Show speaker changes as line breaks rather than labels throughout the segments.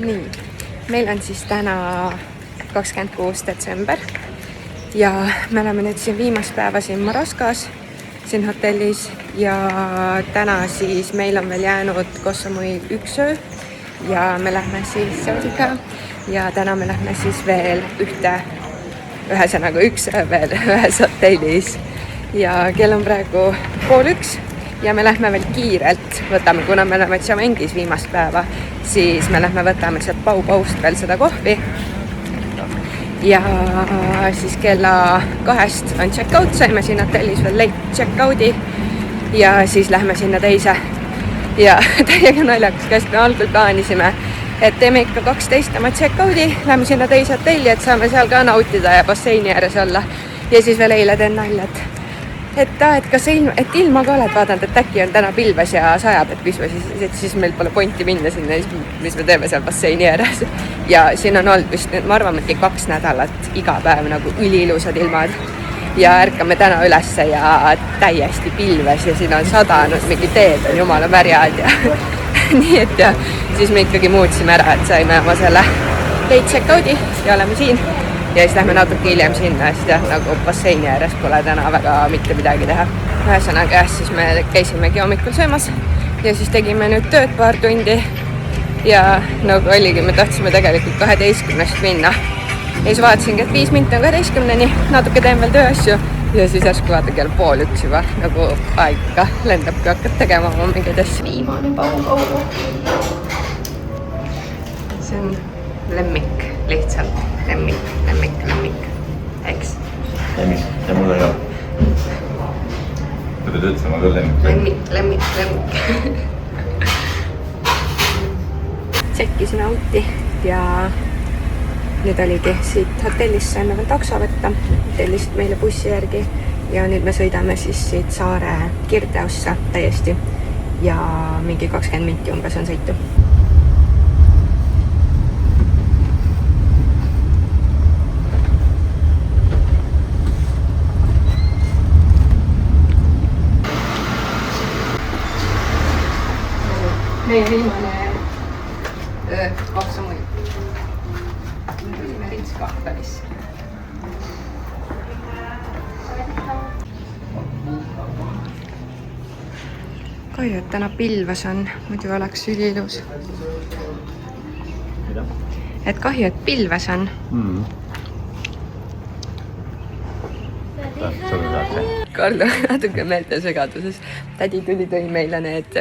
nii, meil on siis täna 26. detsember ja me oleme nüüd siin viimast päeva siin Maraskas, siin hotellis ja täna siis meil on veel jäänud Koh Samuil 1 öö ja me lähme siis Saudiga ja täna me lähme siis veel ühesõnaga 1 öö veel ühes hotellis ja kell on praegu 12:30 ja me lähme veel kiirelt, võtame, kuna me oleme Tšamendis viimast päeva, siis me lähme võtame sealt Pau-Paust veel seda kohvi ja siis kella 2 on check-out, saime siin hotellis veel late check-out'i ja siis lähme sinna teise ja täiega naljakas, kas me algul plaanisime, et teeme ikka 12 oma check-out'i, lähme sinna teise hotelli, et saame seal ka nautida ja basseini ääres olla ja siis veel eile teen nalja, et kas ilma ka oled vaadanud, et äkki on täna pilves ja sajab, et mis me siis meil pole pointi minna sinna, mis me teeme seal basseini ääres. Ja siin on olnud vist, ma arvan, et 2 nädalat iga päev nagu üliilusad ilmad. Ja ärkame täna ülesse ja täiesti pilves ja siin on sadanud, mingi teed on jumala märjad ja nii et ja siis me ikkagi muutsime ära, et saime oma selle late check-out'i ja oleme siin. Ja siis lähme natuke hiljem sinna, sest jah, nagu basseini ääres pole täna väga mitte midagi teha. Ühesõnaga jah, siis me käisimegi hommikul söömas ja siis tegime nüüd tööd paar tundi ja nagu oligi, me tahtsime tegelikult 12 minna. Ja siis vaatasingi, et 5 minti on 12-ni, natuke teen veel tööasju ja siis järsku vaata kell 12:30 juba, nagu aeg ka lendab, kui hakkad tegema oma mingeid asju. Viimane Pau. See on lemmik, lihtsalt lemmik, eks?
Lemmik, ja mulle ka. Kui te ütlema ka lemmik.
Tšekkisime auti ja nüüd oligi siit hotellist saime veel takso võtta, hotellist meile bussi järgi ja nüüd me sõidame siis siit saare Kirdeosse täiesti ja mingi 20 minti umbes on sõitu. Meie viimane Koh Samuil. Me tulime Rits Kahvelisse. Kahju, et täna pilves on, muidu oleks üliilus. Et kahju, et pilves on. Karl on natuke meeltesegaduses. Tädi tõi meile need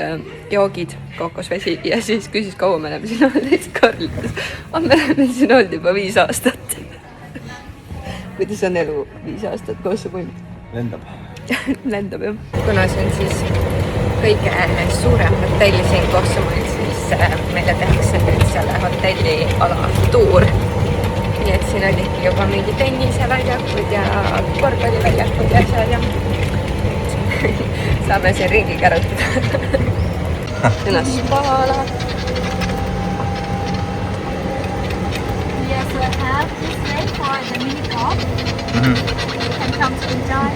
joogid, kookosvesi ja siis küsis, kaua me oleme siin olnud. Siis Karl ütles, me oleme siin olnud juba 5 aastat. Kuidas on elu 5 aastat Koh Samuil? Lendab jah. Kuna see on siis kõige suurem hotell siin Koh Samuil, siis meile tehakse nüüd selle hotelli ala tuur. Nii et siin oligi juba mingi tenniseväljakud ja korvpalliväljakud ja asjad ja saame siin ringi kärutada. Ennast spaala.
Yes, we have this way for the mini golf. You can come to enjoy.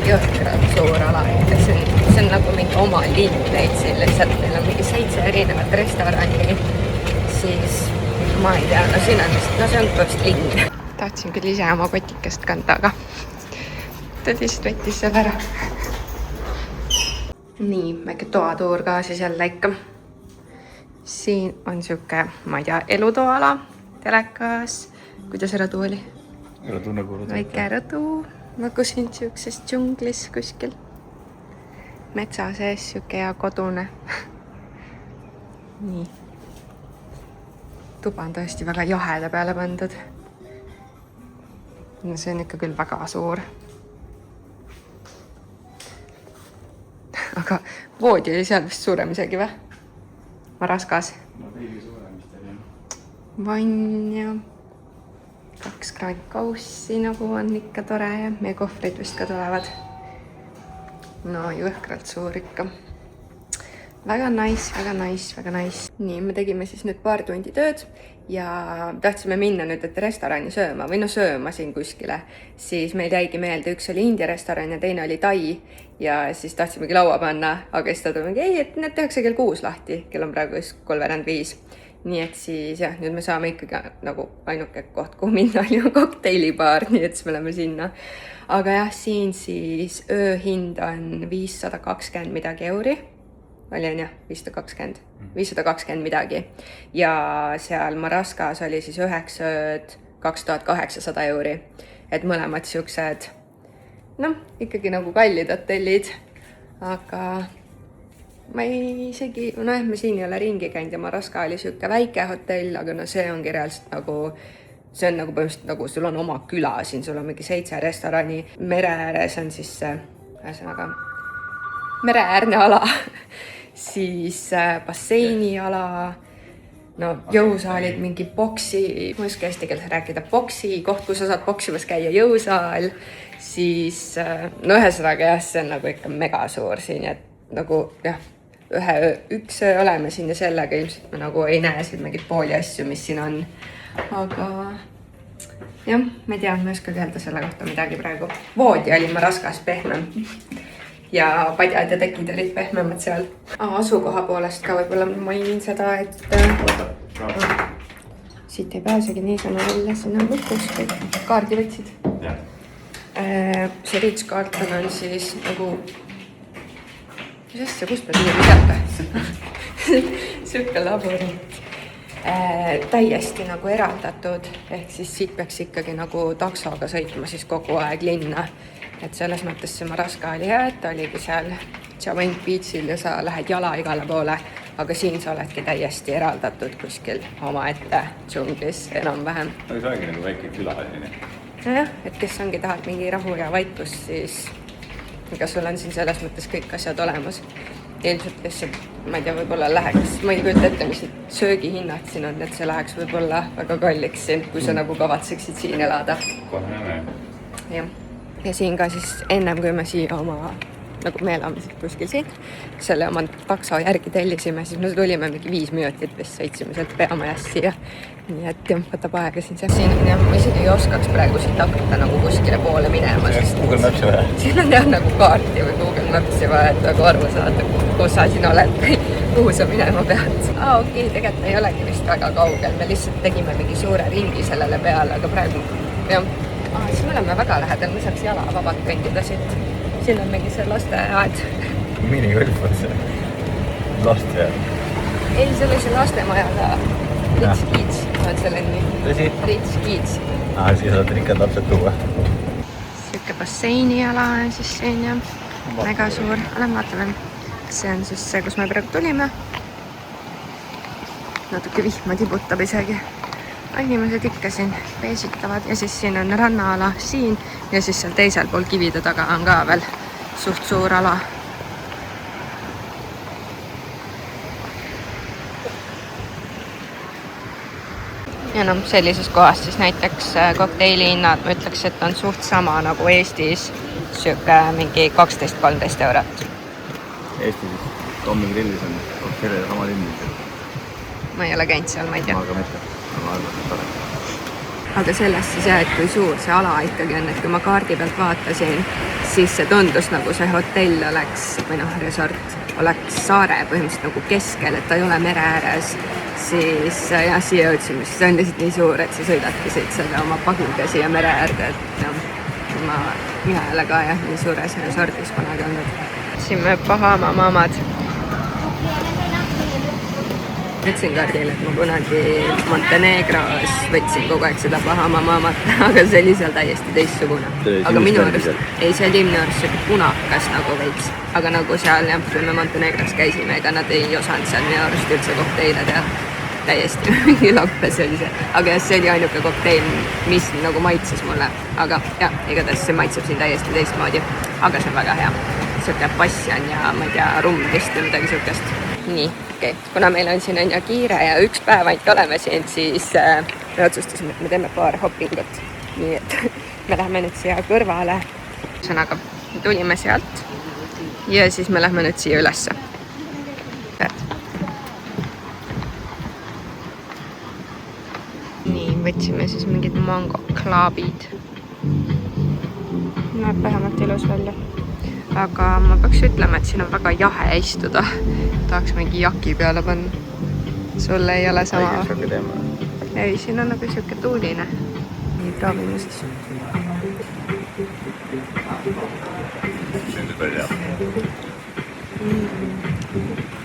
Jõhkralt suur ala, et see on nagu mingi oma linn neid siin lihtsalt, meil on mingi 7 erinevat restorani, siis ma ei tea, no siin on vist, no see on vist linn. Tahtsin küll ise oma kotikest kanda, aga ta lihtsalt võttis selle ära. Nii, väike toatuur ka siis jälle ikka. Siin on siuke, ma ei tea, elutoala, telekas, kuidas rõdu oli?
Rõdu nagu rõdu.
Väike rõdu. Nagu siin siukses džunglis kuskil. Metsa sees siuke hea kodune. Nii. Tuba on tõesti väga jaheda peale pandud. No see on ikka küll väga suur. Aga voodi oli seal vist suurem isegi või? Maraskas.
No veidi suurem vist oli.
Vann ja 2 kraankaussi nagu on ikka tore ja meie kohvrid vist ka tulevad. No jõhkralt suur ikka. väga nice, väga nice, väga nice. nii, me tegime siis nüüd paar tundi tööd ja tahtsime minna nüüd restorani sööma või no sööma siin kuskile. Siis meil jäigi meelde, üks oli India restoran ja teine oli Tai ja siis tahtsimegi laua panna, aga siis ta tuligi, ei, et need tehakse kell 6 lahti, kell on praegu 3:45. Nii et siis jah, nüüd me saame ikkagi nagu ainuke koht, kuhu minna oli kokteilibaar, nii et siis me oleme sinna. Aga jah, siin siis ööhind on 520 midagi euri. Oli on jah, 520 midagi. Ja seal Maraskas oli siis 9 ööd 2800 euri. Et mõlemad siuksed, noh, ikkagi nagu kallid hotellid. Aga ma ei isegi, nojah, me siin ei ole ringi käinud ja Maraska oli siuke väike hotell, aga no see ongi reaalselt nagu, see on nagu põhimõtteliselt nagu sul on oma küla siin, sul on mingi 7 restorani, mere ääres on siis ühesõnaga mereäärne ala, siis basseiniala, no jõusaalid, mingi boksi, ma ei oska eesti keeles rääkida, boksi, koht, kus sa saad boksimas käia, jõusaal, siis no ühesõnaga jah, see on nagu ikka mega suur siin, et nagu jah, üks öö oleme siin ja sellega ilmselt me nagu ei näe siin mingit pooli asju, mis siin on. Aga jah, ma ei tea, ma ei oska öelda selle kohta midagi praegu. Voodi oli Maraskas pehmem ja padjad ja tekid olid pehmemad seal. Asukoha poolest ka võib-olla mainin seda, et siit ei pääsegi niisama välja, siin on lukus, kõik kaardi võtsid. See Ritz Carlton on siis nagu mis asja, kust me tulime sealt? Siuke labürint. Täiesti nagu eraldatud, ehk siis siit peaks ikkagi nagu taksoga sõitma siis kogu aeg linna. Et selles mõttes see Maraska oli hea, et oligi seal Javent Beachil ja sa lähed jala igale poole, aga siin sa oledki täiesti eraldatud kuskil omaette džunglis enam-vähem.
No see ongi nagu väike küla siin.
Jah, et kes ongi tahab mingi rahu ja vaikus, siis ega sul on siin selles mõttes kõik asjad olemas. Ilmselt lihtsalt, ma ei tea, võib-olla läheks, ma ei kujuta ette, mis söögihinnad siin on, et see läheks võib-olla väga kalliks siin, kui sa nagu kavatseksid siin elada.
Kohe näeme.
Jah. Ja siin ka siis ennem, kui me siia oma, nagu me elame kuskil siin, selle oma takso järgi tellisime, siis me tulime mingi 5 minutit vist sõitsime sealt peamajast siia. Nii et jah, võtab aega siin see. Siin on jah, ma isegi ei oskaks praegu siit hakata nagu kuskile poole minema, sest
Google Maps'i vaja.
Siin on jah nagu kaarti või Google Maps'i vaja, et nagu aru saada, kus sa siin oled või kuhu sa minema pead. Okei, tegelikult ei olegi vist väga kaugel, me lihtsalt tegime mingi suure ringi sellele peale, aga praegu jah. Siis me oleme väga lähedal, me saaks jala vabalt kõndida siit. Siin on mingi see lasteaed.
Minigolf on see. Lasteaed.
Ei, see oli see lastemaja ka. Ritz Kids on selle nimi.
Tõsi?
Ritz Kids.
Siis saad ikka lapsed tuua.
Siuke basseiniala on siis siin ja mega suur. Vaatame. See on siis see, kus me praegu tulime. Natuke vihma tibutab isegi. Inimesed ikka siin peesitavad ja siis siin on rannaala siin ja siis seal teisel pool kivide taga on ka veel suht suur ala. Ja no sellises kohas siis näiteks kokteili hinnad, ma ütleks, et on suht sama nagu Eestis, siuke mingi 12-13 eurot.
Eestis Tommi grillis on kokteilide sama linnis.
Ma ei ole käinud seal, ma ei tea.
Ma ka mitte.
Aga sellest siis jah, et kui suur see ala ikkagi on, et kui ma kaardi pealt vaatasin, siis see tundus nagu see hotell oleks, või noh, resort oleks saare põhimõtteliselt nagu keskel, et ta ei ole mere ääres, siis jah, siia jõudsime, siis on lihtsalt nii suur, et sa sõidadki siit selle oma pagiga siia mere äärde, et jah, mina ei ole ka jah, nii suures resortis kunagi olnud. Siin me Bahama mamad. Ütlesin kaardile, et ma kunagi Montenegros võtsin kogu aeg seda Bahama maamat, aga see oli seal täiesti teistsugune. Aga minu arust, ei, see oli minu arust siuke punakas nagu veits. Aga nagu seal jah, kui me Montenegros käisime, ega nad ei osanud seal minu arust üldse kokteile teha. Täiesti mingi lappes oli see. Aga jah, see oli ainuke kokteil, mis nagu maitses mulle. Aga jah, igatahes see maitseb siin täiesti teistmoodi. Aga see on väga hea. Siuke passion ja ma ei tea, rummist ja midagi siukest. Nii, okei. Kuna meil on siin ja kiire ja üks päev ainult oleme siin, siis me otsustasime, et me teeme paar hoppingut. Nii et me läheme nüüd siia kõrvale. Sõnaga tulime sealt ja siis me lähme nüüd siia ülesse. võtsime siis mingid mangoklaabid. Näeb vähemalt ilus välja. Aga ma peaks ütlema, et siin on väga jahe istuda. Tahaks mingi jaki peale panna. Sulle ei ole sama? Ei, siin on nagu siuke tuuline. Nii, proovime siis.
See on küll hea.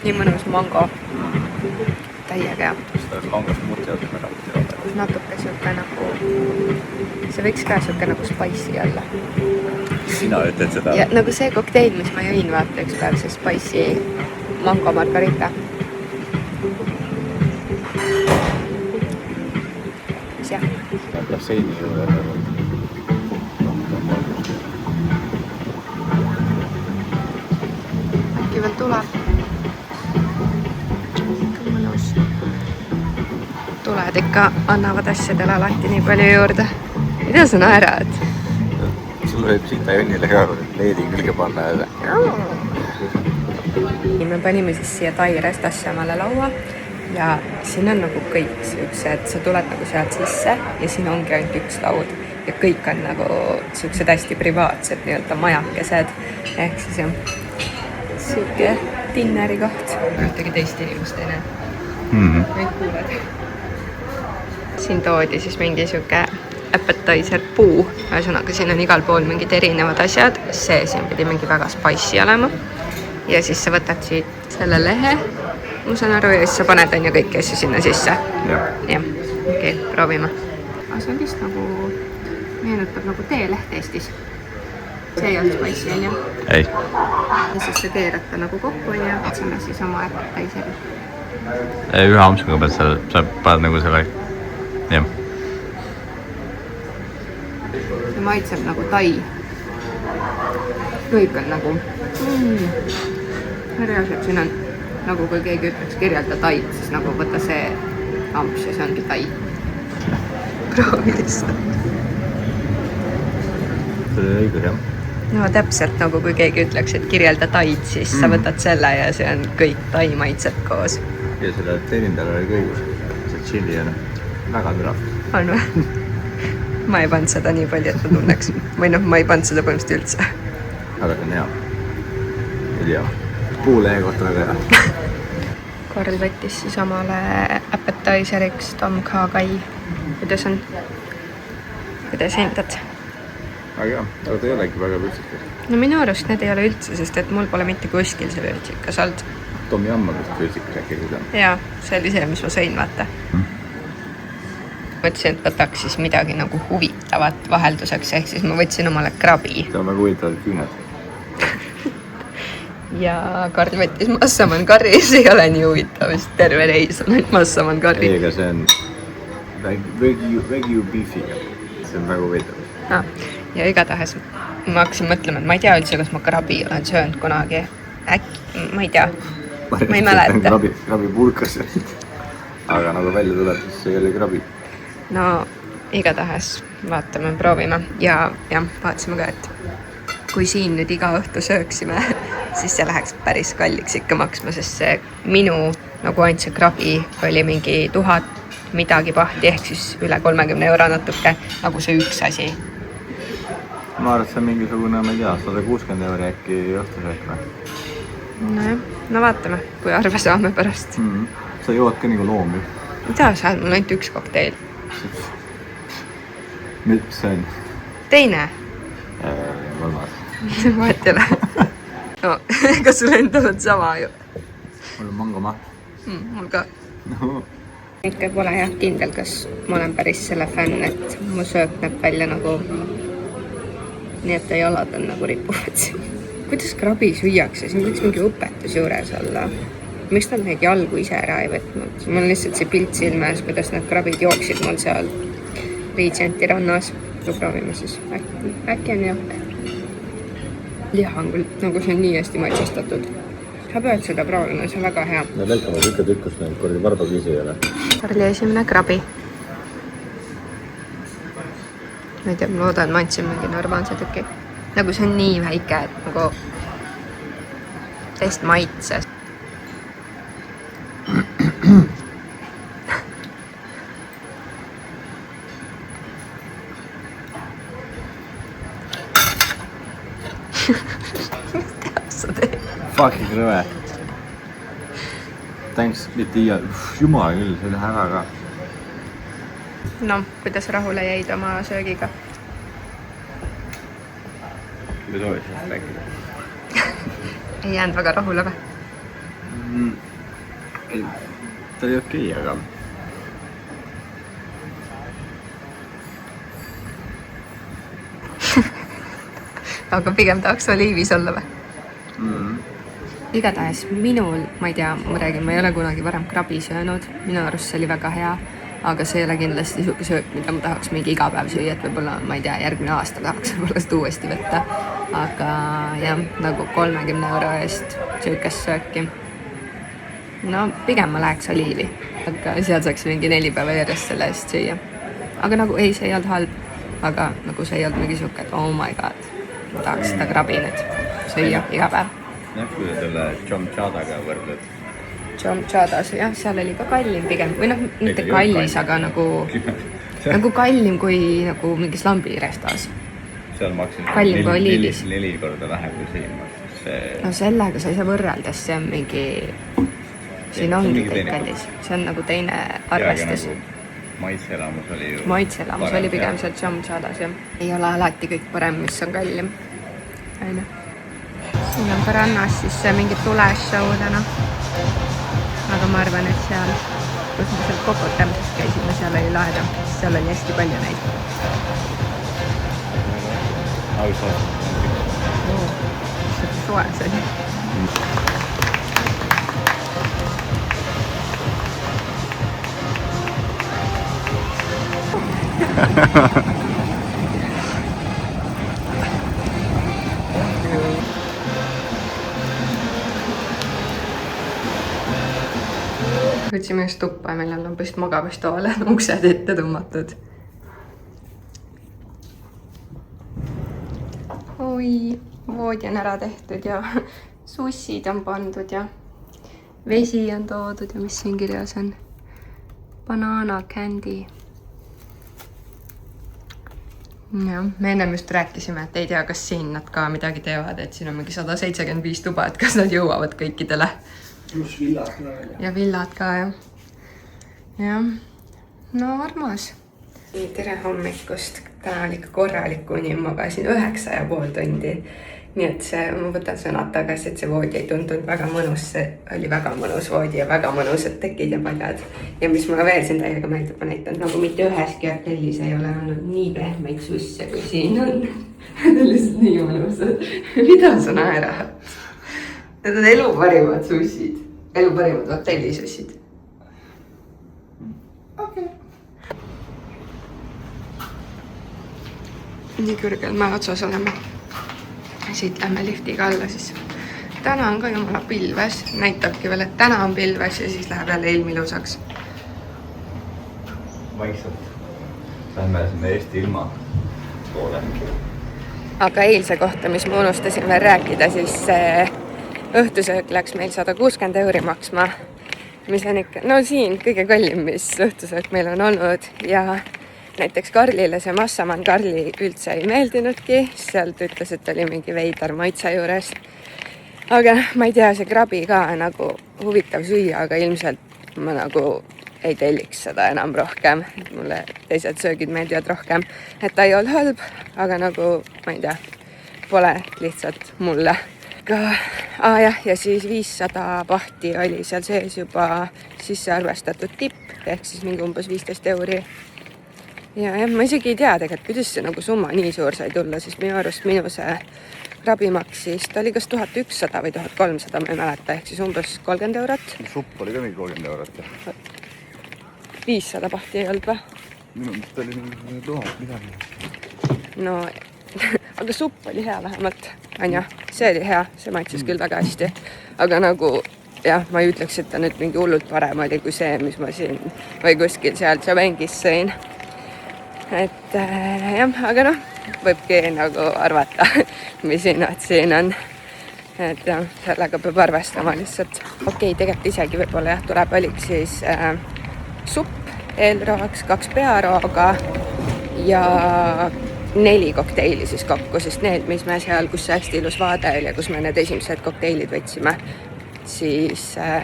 Nii mõnus mango. Täiega hea.
Seda mangost muud teadnud väga.
Natuke siuke nagu... See võiks ka siuke nagu spicy olla.
Sina ütled seda?
Ja nagu see kokteil, mis ma jõin vaata üks päev, see spicy mango margarita. Mis jah?
Läheb seini juurde.
Äkki veel tuleb. Mõnus. Tuled ikka annavad asjadele alati nii palju juurde. Mida sa naerad?
Sul võib siita Jonnile ka leedi külge panna.
Me panime siis siia Tai restasse omale laua ja siin on nagu kõik siuksed, sa tuled nagu sealt sisse ja siin ongi ainult üks laud ja kõik on nagu siuksed hästi privaatsed nii-öelda majakesed ehk siis jah, siuke dinneri koht. Ühtegi teist inimest ei näe. Kõik kuuled. Siin toodi siis mingi siuke appetizer puu, ühesõnaga siin on igal pool mingid erinevad asjad, see siin pidi mingi väga spicy olema ja siis sa võtad siit selle lehe, ma saan aru, ja siis sa paned on ju kõiki asju sinna sisse. Jah, okei, proovime. Aga see on vist nagu, meenutab nagu teeleht Eestis. See ei olnud spicy on ju?
Ei.
Ja siis sa keerad ta nagu kokku ja otsame siis oma appetizeri.
Ühe ampsuga pead sa paned nagu selle, jah.
See maitseb nagu tai. Kõik on nagu... Reaalselt siin on, nagu kui keegi ütleks kirjelda taid, siis nagu võtta see amps ja see ongi tai. Proovi lihtsalt.
See oli õigus, jah?
No täpselt nagu kui keegi ütleks, et kirjelda taid, siis sa võtad selle ja see on kõik tai maitsed koos.
Ja selle teenindajal oli õigus. See chili on väga türa.
On või? Ma ei pannud seda nii palju, et ma tunneks. Või noh, ma ei pannud seda põhimõtteliselt üldse.
Aga see on hea. Ei tea. Puulehe kohta väga hea.
Karl võttis siis omale appetizeriks Tom Kha Gai. Kuidas on? Kuidas hindad?
Aga jah, aga ta ei olegi väga vürtsikas.
No minu arust need ei ole üldse, sest et mul pole mitte kuskil see vürtsikas olnud.
Tom Yum on vist vürtsikas äkki seda.
Jaa, see oli see, mis ma sõin, vaata. Mõtlesin, et võtaks siis midagi nagu huvitavat vahelduseks, ehk siis ma võtsin omale krabi.
See on väga huvitavad küüned.
Ja Karl võttis Massaman Curry, see ei ole nii huvitav, sest terve reis on ainult Massaman Curry.
Ei, aga see on Wagyu beefiga. See on väga huvitav.
Ja igatahes ma hakkasin mõtlema, et ma ei tea üldse, kas ma krabi olen söönud kunagi. Äkki, ma ei tea. Ma ei mäleta.
Krabi pulkas. Aga nagu välja tuleb, siis see oli krabi.
No igatahes vaatame, proovime ja vaatasime ka, et kui siin nüüd iga õhtu sööksime, siis see läheks päris kalliks ikka maksma, sest see minu nagu ainult see krabi oli mingi 1000 midagi pahti, ehk siis üle 30 euro natuke, nagu see üks asi.
Ma arvan, et see on mingisugune, ma ei tea, 160 euri äkki õhtusöök või?
Nojah, no vaatame, kui arve saame pärast.
Sa jood ka nagu loom ju.
Mida saad, mul ainult üks kokteil.
Nüüd see on?
Teine?
Kolmas.
Vaat ei ole. No, kas sul endal on sama ju?
Mul on mangomaht.
Mul ka. Ikka pole jah kindel, kas ma olen päris selle fänn, et mu söök näeb välja nagu nii, et jalad on nagu ripuvad siin. Kuidas krabi süüakse? Siin võiks mingi õpetus juures olla. Miks nad neid jalgu ise ära ei võtnud? Mul on lihtsalt see pilt silmes, kuidas need krabid jooksid mul seal Regenti rannas. Proovime siis. Äkki on jah. Liha on küll, nagu see on nii hästi maitsestatud. Sa pead seda proovima, see on väga hea.
No välkama tükka tükkust neid kordi varbakiisi ei ole.
Karli esimene krabi. Ma ei tea, ma loodan, ma andsin mingi normaalse tüki. Nagu see on nii väike, et nagu täist maitses.
fucking rõve. Thanks, mitte iial. Jumala küll, see oli ära ka.
No, kuidas rahule jäid oma söögiga?
Kui soovid sellest rääkida?
Ei jäänud väga rahule või?
Ta oli okei, aga...
Aga pigem tahaks oliivis olla või? Igatahes minul, ma ei tea, ma räägin, ma ei ole kunagi varem krabi söönud. Minu arust see oli väga hea, aga see ei ole kindlasti siuke söök, mida ma tahaks mingi iga päev süüa, et võib-olla, ma ei tea, järgmine aasta tahaks võib-olla seda uuesti võtta. Aga jah, nagu 30 € eest siukest sööki. No pigem ma läheks oliivi, aga seal saaks mingi 4 päeva järjest selle eest süüa. Aga nagu ei, see ei olnud halb, aga nagu see ei olnud mingi siuke, et oh my god, ma tahaks seda krabi nüüd süüa iga päev.
Jah, kui selle Chomchadaga võrdled.
Chomchadas, jah, seal oli ka kallim pigem, või noh, mitte kallis, aga nagu kallim kui nagu mingis lambirestas.
Seal maksis
kallim kui oliivis.
4 korda vähem kui siin.
No sellega sa ei saa võrreldes, see on mingi, siin ongi kõik kallis. See on nagu teine arvestus.
Maitselamus oli ju...
Maitselamus oli pigem seal Chomchadas, jah. Ei ole alati kõik parem, mis on kallim. Aine. Siin on ka rannas siis mingi tuleshow täna. Aga ma arvan, et seal, kus me seal kokotamises käisime, seal oli lahedam. Seal oli hästi palju neid.
Ausalt.
See soes oli. Võtsime just tuppa ja meil on lambist magavustoole uksed ette tõmmatud. Oi, voodi on ära tehtud ja sussid on pandud ja vesi on toodud ja mis siin kirjas on? Banana candy. Ja, me ennem just rääkisime, et ei tea, kas siin nad ka midagi teevad, et siin on mingi 175 tuba, et kas nad jõuavad kõikidele.
Plus villad ka veel.
Ja villad ka, jah. Jah, no armas. Tere hommikust. Täna oli ikka korralik uni, magasin 9,5 tundi. Nii et ma võtan sõnad tagasi, et see voodi ei tundunud väga mõnus. See oli väga mõnus voodi ja väga mõnusad tekid ja paljad. Ja mis mulle veel siin täiega meeldib, ma näitan, nagu mitte üheski hotellis ei ole olnud nii pehmeid susse, kui siin on. Need on lihtsalt nii mõnusad. Mida sa naerad? Need on elu parimad sussid. Elu parimad hotellisussid. Okei. Nii kõrgel mäe otsas oleme. Siit lähme liftiga alla siis. Täna on ka jumala pilves. Näitabki veel, et täna on pilves ja siis läheb jälle ilm ilusaks.
Vaikselt. Lähme sinna Eesti ilma poole.
Aga eilse kohta, mis ma unustasin veel rääkida, siis õhtusöök läks meil 160 € maksma. Mis on ikka, no siin kõige kallim, mis õhtusöök meil on olnud ja näiteks Karlile see massaman Karli üldse ei meeldinudki, sealt ütles, et oli mingi veidar maitse juures. Aga ma ei tea, see krabi ka nagu huvitav süüa, aga ilmselt ma nagu ei telliks seda enam rohkem. Mulle teised söögid meeldivad rohkem, et ta ei olnud halb, aga nagu, ma ei tea, pole lihtsalt mulle. Ja siis 500 bahti oli seal sees juba sisse arvestatud tipp, ehk siis mingi umbes 15 €. Ja ma isegi ei tea tegelikult, kuidas see nagu summa nii suur sai tulla, siis minu arust minu see krabi maksis, ta oli kas 1100 või 1300, ma ei mäleta, ehk siis umbes 30 €.
Supp oli ka mingi 30 €.
500 bahti ei olnud või?
Minu mõttes oli mingi 1000 midagi.
No, aga supp oli hea vähemalt, Anja. See oli hea, see maitses küll väga hästi. Aga nagu, jah, ma ei ütleks, et ta nüüd mingi hullult parem oli kui see, mis ma siin või kuskil seal Tšavengis sõin. Et jah, aga noh, võibki nagu arvata, mis hinnad siin on. Et jah, sellega peab arvestama lihtsalt. Okei, tegelikult isegi võib-olla jah, tuleb valik siis supp eelroaks 2 pearooga ja 4 kokteili siis kokku, sest need, mis me seal, kus see hästi ilus vaade oli ja kus me need esimesed kokteilid võtsime, siis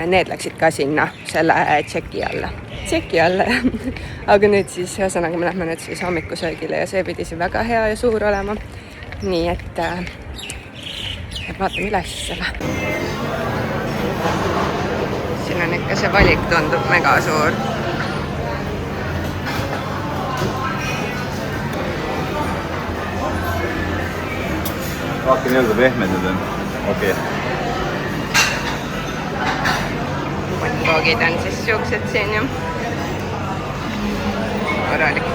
need läksid ka sinna selle tšeki alla. Aga nüüd siis ühesõnaga me lähme nüüd siis hommikusöögile ja see pidi siin väga hea ja suur olema. Nii et vaatame üles selle. Siin on ikka see valik tundub mega suur.
Vaatke nii-öelda pehmendid on. Okei.
Koogid on siis siuksed siin ju. Korralik.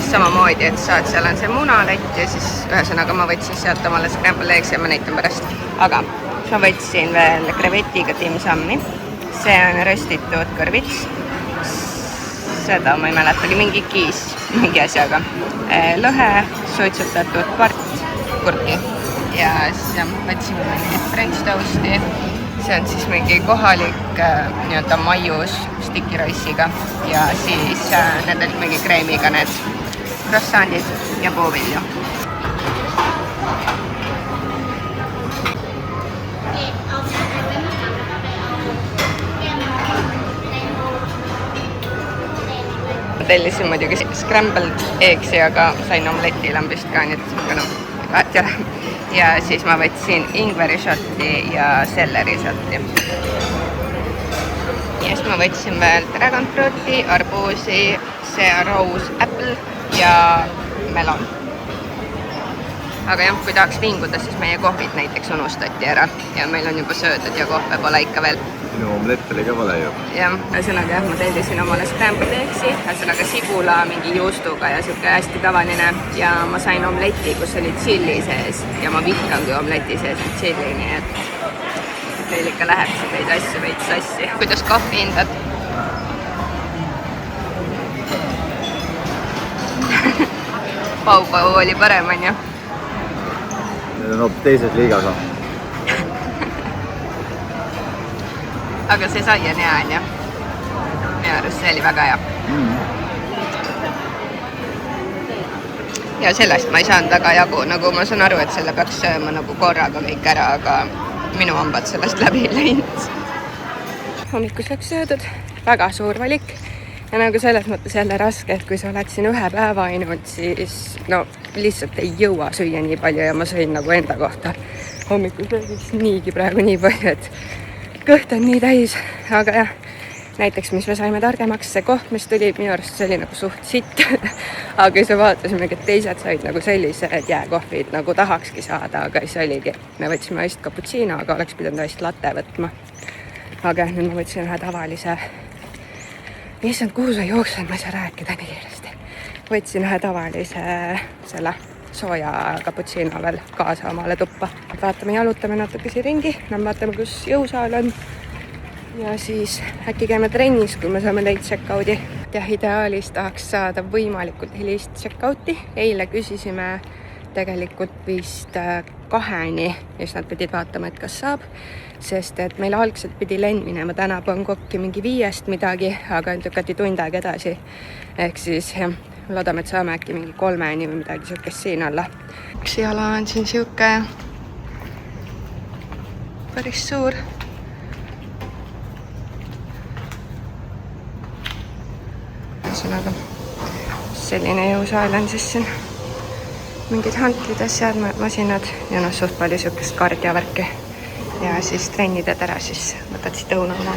Samamoodi, et saad, seal on see munalett ja siis ühesõnaga ma võtsin sealt omale scramble eggs ja ma näitan pärast. Aga ma võtsin veel krevetiga timsammi. See on röstitud kõrvits. Seda ma ei mäletagi, mingi kiis, mingi asjaga. Lõhe, suitsutatud part, kurki. Ja siis võtsime mingi french toasti. See on siis mingi kohalik nii-öelda maius sticky rice'iga ja siis need olid mingi kreemiga need croissandid ja puuvilju. Tellisin muidugi scrambled eggsi, aga sain omleti lambist ka, nii et vaat jälle. Ja siis ma võtsin ingveri šotti ja selleri šotti. Ja siis ma võtsin veel dragon fruiti, arbuusi, see rose apple ja melon. Aga jah, kui tahaks vinguda, siis meie kohvid näiteks unustati ära ja meil on juba söödud ja kohve pole ikka veel.
Minu omlett oli ka vale ju.
Jah, ühesõnaga jah, ma tellisin omale scrambled eggsi, ühesõnaga sibula mingi juustuga ja siuke hästi tavaline ja ma sain omleti, kus oli tšilli sees ja ma vihkan, kui omleti sees on tšilli, nii et teil ikka läheb siin neid asju veits sassi. Kuidas kohvi hindad? Pau oli parem, on ju?
Need on hoopis teises liigas on.
Aga see sai on hea, on ju? Minu arust see oli väga hea. Ja sellest ma ei saanud väga jagu, nagu ma saan aru, et selle peaks sööma nagu korraga kõik ära, aga minu hambad sellest läbi ei läinud. Hommikuseks söödud, väga suur valik. Ja nagu selles mõttes jälle raske, et kui sa oled siin ühe päeva ainult, siis no lihtsalt ei jõua süüa nii palju ja ma sõin nagu enda kohta hommikusöögiks niigi praegu nii palju, et kõht on nii täis, aga jah, näiteks mis me saime targemaks, see koht, mis tuli, minu arust see oli nagu suht sitt, aga siis me vaatasime, et teised said nagu sellised jääkohvid nagu tahakski saada, aga siis oligi, me võtsime iced cappuccino, aga oleks pidanud iced latte võtma. Aga nüüd ma võtsin ühe tavalise, issand, kuhu sa jooksen, ma ei saa rääkida nii kiiresti. Võtsin ühe tavalise selle sooja cappuccino veel kaasa omale tuppa. Vaatame, jalutame natuke siin ringi, vaatame, kus jõusaal on. Ja siis äkki käime trennis, kui me saame leid check-out'i. Ja ideaalis tahaks saada võimalikult hilist check-out'i. Eile küsisime tegelikult vist 2-ni ja siis nad pidid vaatama, et kas saab. Sest et meil algselt pidi lenn minema täna Bangkoki mingi 5 midagi, aga lükati tund aega edasi. Ehk siis jah, loodame, et saame äkki mingi 3-ni või midagi siukest siin alla. Üks jala on siin siuke päris suur. Ühesõnaga, selline jõusaal on siis siin. Mingid hantlid, asjad, masinad ja noh, suht palju siukest kardjavärki. Ja siis trennided ära, siis võtad siit õuna oma.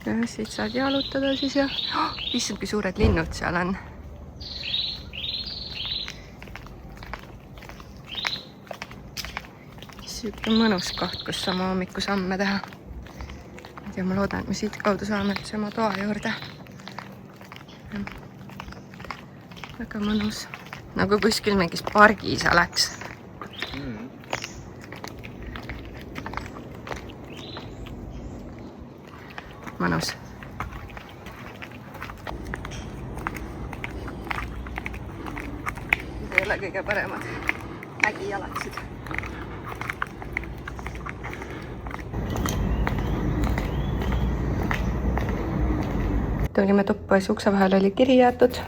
Ja siit saad jalutada siis ja issand, kui suured linnud seal on. Siuke mõnus koht, kus oma hommikusamme teha. Ja ma loodan, et me siit kaudu saame üldse oma toa juurde. väga mõnus. Nagu kuskil mingis pargis oleks. Mõnus. Ei ole kõige paremad mägijalaksid. Tulime tuppa, siis ukse vahel oli kiri jäetud.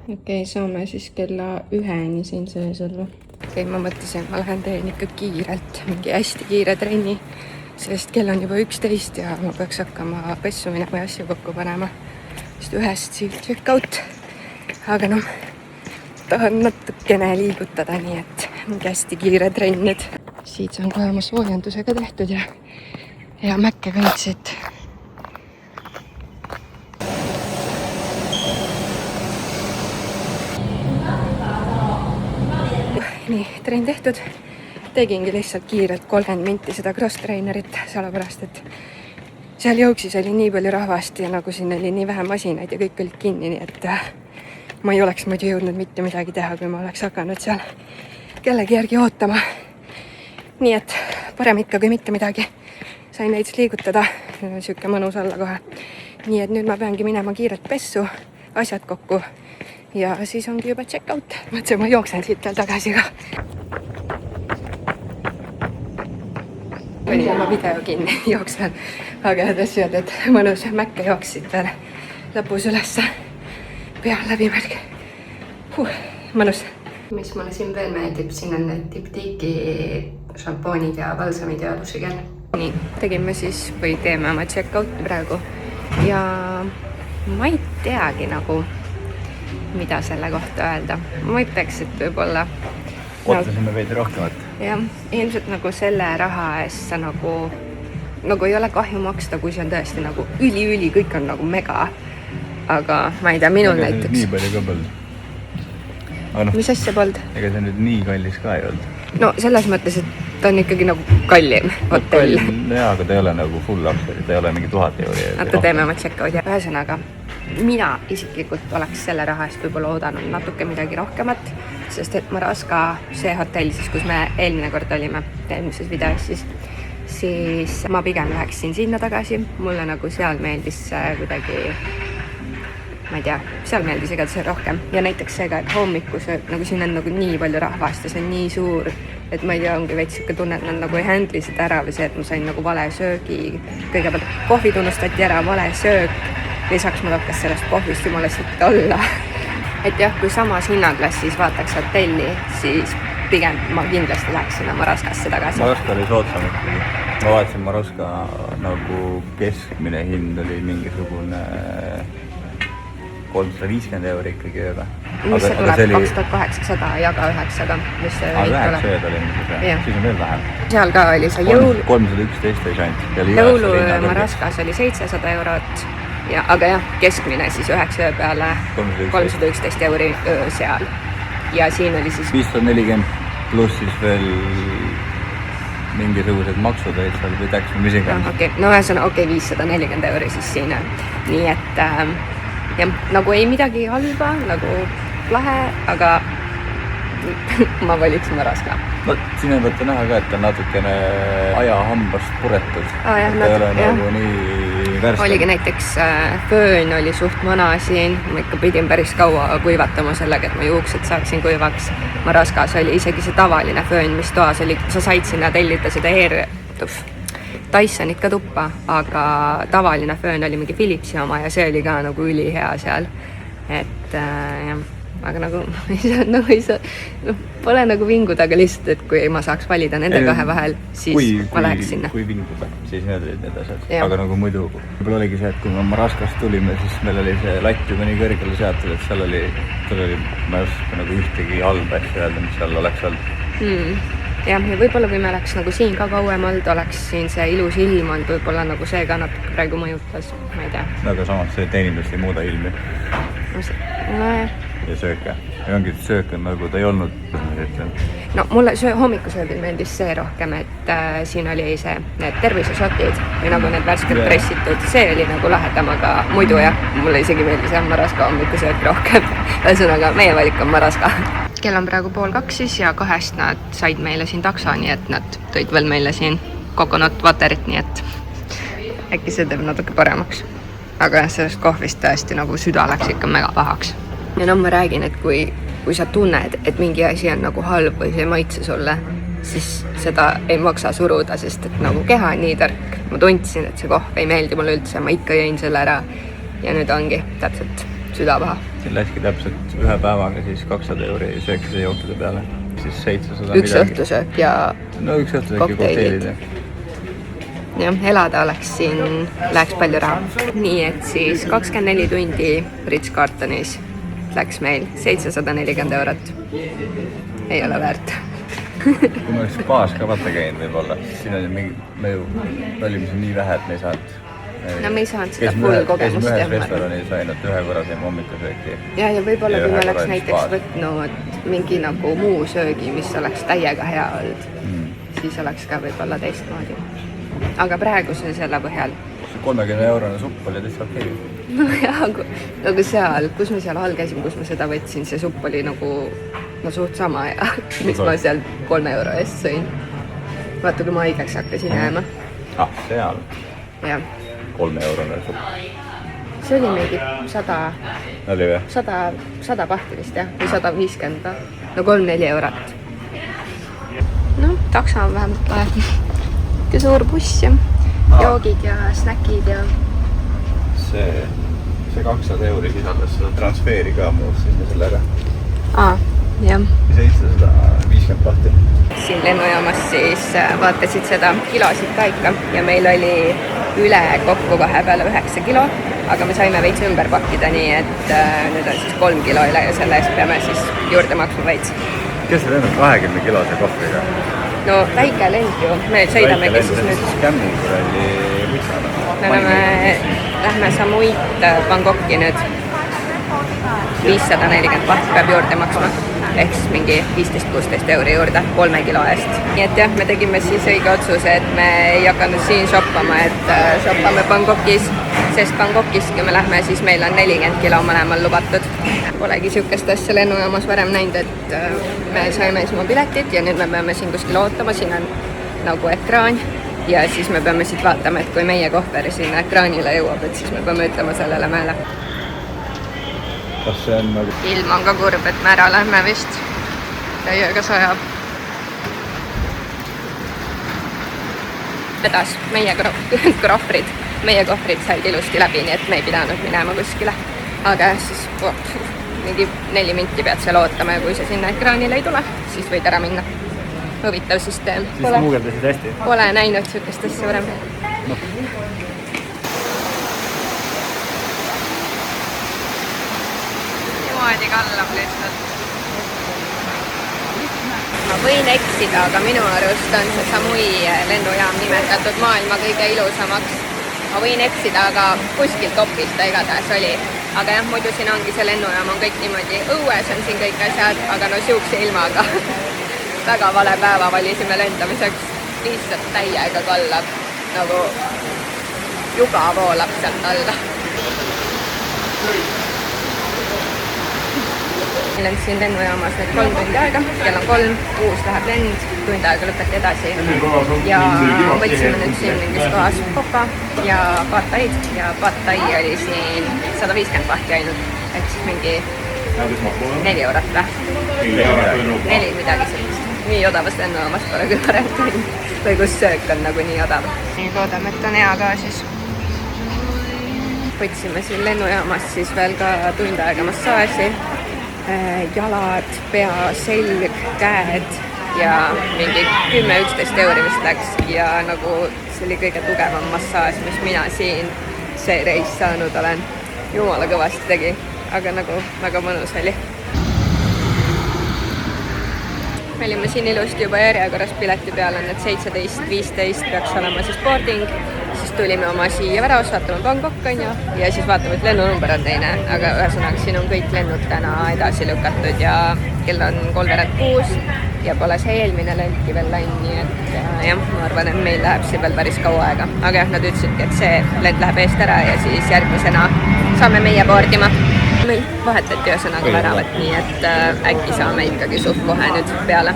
Okei, saame siis kella 1-ni siin sees olla. Okei, ma mõtlesin, et ma lähen teen ikka kiirelt, mingi hästi kiire trenni, sest kell on juba 11 ja ma peaks hakkama pessu minema ja asju kokku panema. Just 1-st siit check-out. Aga noh, tahan natukene liigutada, nii et mingi hästi kiire trenn nüüd. Siit saan kohe oma soojendusega tehtud ja mäkke ka nüüd siit. Nii, trenn tehtud. Tegingi lihtsalt kiirelt 30 minti seda cross-trainerit, sellepärast, et seal jooksis oli nii palju rahvast ja nagu siin oli nii vähe masinaid ja kõik olid kinni, nii et ma ei oleks muidu jõudnud mitte midagi teha, kui ma oleks hakanud seal kellegi järgi ootama. Nii et parem ikka kui mitte midagi. Sain neid liigutada, siuke mõnus olla kohe. Nii et nüüd ma peangi minema kiirelt pessu, asjad kokku. Ja siis ongi juba check-out. Mõtlesin, ma jooksen siit veel tagasi ka. Panin oma video kinni, jooksen. Aga tõsiad, et mõnus mäkke jooksid veel lõpus ülesse. Pea läbimärg. Mõnus. Mis mulle siin veel meeldib, siin on need Diptyki šampoonid ja balsamid ja dušigel. Nii, tegime siis või teeme oma check-out praegu. Ja ma ei teagi nagu mida selle kohta öelda. Ma ütleks, et võib-olla
ootasime veidi rohkemat.
Jah, ilmselt nagu selle raha eest sa nagu ei ole kahju maksta, kui see on tõesti nagu üli, kõik on nagu mega. Aga ma ei tea, minul näiteks.
Nii palju ka polnud. No,
mis asja polnud?
Ega see nüüd nii kallis ka ei olnud.
No selles mõttes, et ta on ikkagi nagu kallim hotell.
Jaa, aga ta ei ole nagu full luxury, ta ei ole mingi 1000 euri.
Vaata, teeme oma check-out ja ühesõnaga. Mina isiklikult oleks selle raha eest võib-olla oodanud natuke midagi rohkemat, sest et Maraska, see hotell siis, kus me eelmine kord olime, eelmises videos siis ma pigem läheksin sinna tagasi. Mulle nagu seal meeldis kuidagi, ma ei tea, seal meeldis igatahes rohkem. Ja näiteks seega, et hommikusöök, nagu siin on nagu nii palju rahvast ja see on nii suur, et ma ei tea, ongi veits siuke tunne, et nad nagu ei handli seda ära või see, et ma sain nagu vale söögi. Kõigepealt kohvi tunnustati ära, vale söök. Lisaks mul hakkas sellest kohvist jumala siit olla. Et jah, kui samas hinnaklassis vaataks hotelli, siis pigem ma kindlasti läheks sinna Maraskasse tagasi.
Maraska oli soodsam ikkagi. Ma vaatasin Maraska nagu keskmine hind oli mingisugune 350 euri ikkagi ööga.
Mis see tuleb 2800 jaga 9-ga.
Aga 9 ööd oli siis on veel vähem.
Seal ka oli see jõulu.
311 ei saanud.
Jõulu Maraskas oli 700 eurot. Ja, aga jah, keskmine siis 9 öö peale 311 euri öö seal. Ja siin oli siis
540 pluss siis veel mingisugused maksud olid seal või täks või mis iganes.
Okay. No ühesõna, 540 euri siis siin. Nii et jah, nagu ei midagi halba, nagu lahe, aga ma valiks Maraska.
No, siin on võtta näha ka, et on natukene ajahambast puretud.
Jah,
ei ole nagu nii värske.
Oligi näiteks föön oli suht vana siin. Ma ikka pidin päris kaua kuivatama sellega, et ma juuksed saaksin kuivaks. Maraskas oli isegi see tavaline föön, mis toas oli. Sa said sinna tellida seda Dysonit ka tuppa, aga tavaline föön oli mingi Philipsi oma ja see oli ka nagu ülihea seal. Et jah. Aga nagu ei saa, pole nagu vinguda, aga lihtsalt, et kui ma saaks valida nende kahe vahel, siis ma läheks sinna.
Kui vinguda, siis need olid need asjad. Aga nagu muidu, võib-olla oligi see, et kui me Maraskast tulime, siis meil oli see latt juba nii kõrgele seatud, et seal oli, ma ei oska nagu ühtegi halba asja öelda, mis seal oleks olnud.
Jah, ja võib-olla kui me oleks nagu siin ka kauem olnud, oleks siin see ilus ilm olnud, võib-olla nagu see ka natuke praegu mõjutas, ma ei tea.
Aga samas see teenindust ei muuda ilmi.
Nojah.
ja sööke. ja ongi, et söök on nagu ta ei olnud, ütlen.
No mulle hommikusöögil meeldis see rohkem, et siin oli see, need tervisesotid või nagu need värskelt pressitud, see oli nagu lahedam, aga muidu jah, mulle isegi meeldis jah Maraska hommikusöök rohkem. Ühesõnaga, meie valik on Maraska. Kell on praegu 1:30 siis ja 2 nad said meile siin takso, nii et nad tõid veel meile siin coconut waterit, nii et äkki see teeb natuke paremaks. Aga jah, sellest kohvist tõesti nagu süda läks ikka mega pahaks. Ja no ma räägin, et kui sa tunned, et mingi asi on nagu halb või see ei maitse sulle, siis seda ei maksa suruda, sest et nagu keha on nii tark. Ma tundsin, et see kohv ei meeldi mulle üldse, ma ikka jõin selle ära. Ja nüüd ongi täpselt süda paha.
Siin läkski täpselt ühe päevaga siis 200 € söökise jookide peale. Siis 700
üks õhtusöök ja
no üks õhtusöök ja kokteilid.
Jah, elada oleks siin, läheks palju raha. Nii et siis 24 tundi Ritz-Carltonis läks meil 740 €. Ei ole väärt.
Kui me oleks baas ka vaata käinud võib-olla, siis siin oli mingi, me ju olime siin nii vähe, et me ei saanud.
No me ei saanud seda full kogemust.
Käisime ühes restoranis ainult ühe korra siin hommikusööki.
Ja võib-olla kui me oleks näiteks võtnud mingi nagu muu söögi, mis oleks täiega hea olnud, siis oleks ka võib-olla teistmoodi. Aga praegu see selle põhjal.
30 € supp oli täitsa okei.
No jah, nagu seal, kus me seal all käisime, kus ma seda võtsin, see supp oli nagu no suht sama ja mis ma seal 3 € eest sõin. Vaata, kui ma haigeks hakkasin jääma.
Seal?
Jah.
3 € supp.
See oli mingi 100...
Oli või?
100 pahti vist jah, või 150. No 3-4 €. No, taksa on vähemalt lahe. Ja suur buss ja joogid ja snäkid ja...
See 200 € sisaldas seda transfeeri ka muutsin selle ära.
Jah.
750 pahti.
Siin lennujaamas siis vaatasid seda kilosid ka ikka ja meil oli üle kokku vahepeal 9 kilo, aga me saime veits ümber pakkida, nii et nüüd on siis 3 kilo üle ja selle eest peame siis juurde maksma veits.
Kes see lennab 20 kilose kohviga?
No väike lend ju, me sõidamegi siis nüüd.
Skämmingur oli mutsana.
Me lähme Samuit Bangkoki nüüd. 540 baht peab juurde maksma. Ehk siis mingi 15-16 € juurde 3 kilo eest. Nii et jah, me tegime siis õige otsuse, et me ei hakanud siin shoppama, et shoppame Bangkokis, sest Bangkokis, kui me lähme, siis meil on 40 kilo mõlemal lubatud. Polegi sihukest asja lennujaamas varem näinud, et me saime siis oma piletit ja nüüd me peame siin kuskil ootama, siin on nagu ekraan ja siis me peame siit vaatama, et kui meie kohver sinna ekraanile jõuab, et siis me peame ütlema sellele mehele.
Kas see on nagu...
Ilm on ka kurb, et me ära lähme vist. Täiega sajab. Vedas meie kohvrid said ilusti läbi, nii et me ei pidanud minema kuskile. Aga siis mingi 4 minti pead seal ootama ja kui see sinna ekraanile ei tule, siis võid ära minna. Huvitav süsteem.
Siis muugeldasid hästi?
Pole näinud sihukest asja varem. Niimoodi kallab lihtsalt. Ma võin eksida, aga minu arust on see Samui lennujaam nimetatud maailma kõige ilusamaks. Ma võin eksida, aga kuskil topis ta igatahes oli. Aga jah, muidu siin ongi see lennujaam on kõik niimoodi õues on siin kõik asjad, aga no sihukese ilmaga väga vale päeva valisime lendamiseks. Lihtsalt täiega kallab, nagu juga voolab sealt alla. Meil on siin lennujaamas nüüd 3 tundi aega, kell on 3, uus läheb lend, tund aega lõpeti edasi ja võtsime nüüd siin mingis kohas kopa ja pataid ja patai oli siin 150 bahti ainult, ehk siis mingi 4 € või? 4 midagi sellist. Nii odavast lennujaamas pole küll varem tund või kus söök on nagu nii odav. Nii loodame, et on hea ka siis. Võtsime siin lennujaamas siis veel ka tund aega massaaži. Jalad, pea, selg, käed ja mingi 10-11 € vist läks ja nagu see oli kõige tugevam massaaž, mis mina siin see reis saanud olen. Jumala kõvasti tegi, aga nagu väga mõnus oli. me olime siin ilusti juba järjekorras pileti peal, on et 17:15 peaks olema siis boarding, siis tulime oma siia väravas, vaatame Bangkok on ju, ja siis vaatame, et lennunumber on teine, aga ühesõnaga siin on kõik lennud täna edasi lükatud ja kell on 3:30 ja pole see eelmine lendki veel läinud, nii et jah, ma arvan, et meil läheb siin veel päris kaua aega, aga jah, nad ütlesidki, et see lend läheb eest ära ja siis järgmisena saame meie boardima. Meil vahetati ühesõnaga väravat, nii et äkki saame ikkagi suht kohe nüüd peale.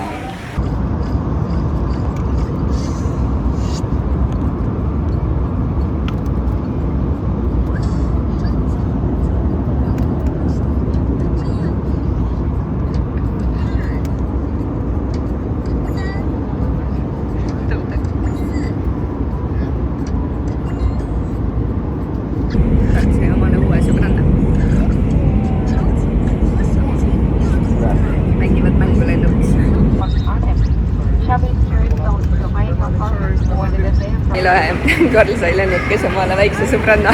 Karl sai lennukis omale väikse sõbranna.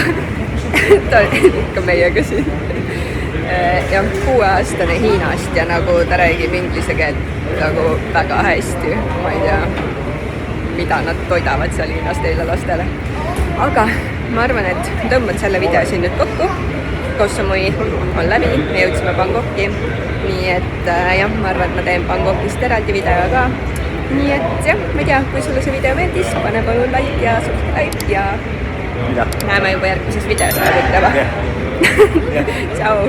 Ta on ikka meiega siin. Ja 6-aastane Hiinast ja nagu ta räägib inglise keelt nagu väga hästi. Ma ei tea, mida nad toidavad seal Hiinas teile lastele. Aga ma arvan, et tõmbad selle video siin nüüd kokku. Koh Samui on läbi, me jõudsime Bangkoki. Nii et jah, ma arvan, et ma teen Bangkokist eraldi video ka. Nii et jah, ma ei tea, kui sulle see video meeldis, pane palun like ja subscribe ja näeme juba järgmises videos. Tšau!